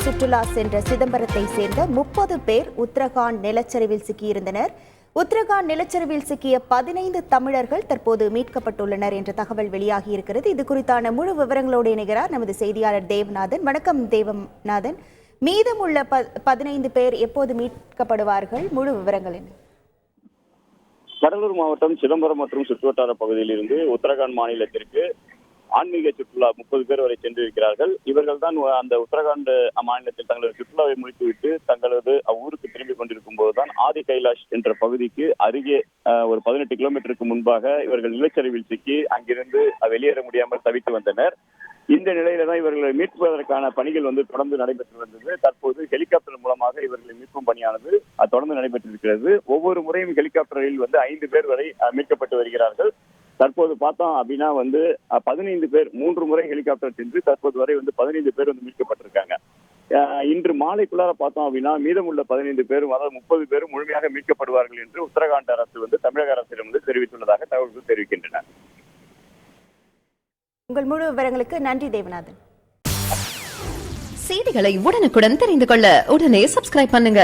சுற்றுலா சென்ற சிதம்பரத்தை சேர்ந்த 30 பேர் உத்தரகாண்ட் நிலச்சரிவில் சிக்கியிருந்தனர். உத்தரகாண்ட் நிலச்சரிவில் சிக்கிய 15 தமிழர்கள் தற்போது மீட்கப்பட்டுள்ளனர் என்ற தகவல் வெளியாகியிருக்கிறது. இது குறித்தான முழு விவரங்களோடு இணைகிறார் நமது செய்தியாளர் தேவநாதன். வணக்கம் தேவநாதன். மீதமுள்ள 15 பேர் எப்போது மீட்கப்படுவார்கள்? முழு விவரங்கள் என்ன? கடலூர் மாவட்டம் சிதம்பரம் மற்றும் சுற்றுவட்டார பகுதியில் இருந்து உத்தரகாண்ட் மாநிலத்திற்கு ஆன்மீக சுற்றுலா 30 பேர் வரை சென்றிருக்கிறார்கள். இவர்கள் தான் அந்த உத்தரகாண்ட் மாநிலத்தில் தங்களது சுற்றுலாவை முடித்துவிட்டு தங்களது ஊருக்கு திரும்பிக் கொண்டிருக்கும் போதுதான் ஆதி கைலாஷ் என்ற பகுதிக்கு அருகே ஒரு 18 கிலோமீட்டருக்கு முன்பாக இவர்கள் நிலச்சரிவில் சிக்கி அங்கிருந்து வெளியேற முடியாமல் தவித்து வந்தனர். இந்த நிலையில தான் இவர்களை மீட்பதற்கான பணிகள் தொடர்ந்து நடைபெற்று வந்தது. தற்போது ஹெலிகாப்டர் மூலமாக இவர்களை மீட்கும் பணியானது தொடர்ந்து நடைபெற்றிருக்கிறது. ஒவ்வொரு முறையும் ஹெலிகாப்டரில் 5 பேர் வரை மீட்கப்பட்டு வருகிறார்கள். தற்போது பார்த்தோம் அப்படின்னா 15 பேர் 3 முறை ஹெலிகாப்டர் சென்று தற்போது வரை 15 பேர் மீட்கப்பட்டிருக்காங்க. இன்று மாலைக்குள்ளார பார்த்தோம் அப்படின்னா மீதமுள்ள 15 பேரும் அதாவது 30 பேரும் முழுமையாக மீட்கப்படுவார்கள் என்று உத்தரகாண்ட் அரசு தமிழக அரசிடம் தெரிவித்துள்ளதாக தகவல்கள் தெரிவிக்கின்றன. உங்கள் முழு விவரங்களுக்கு நன்றி தேவநாதன். செய்திகளை உடனுக்குடன் தெரிந்து கொள்ள உடனே சப்ஸ்கிரைப் பண்ணுங்க.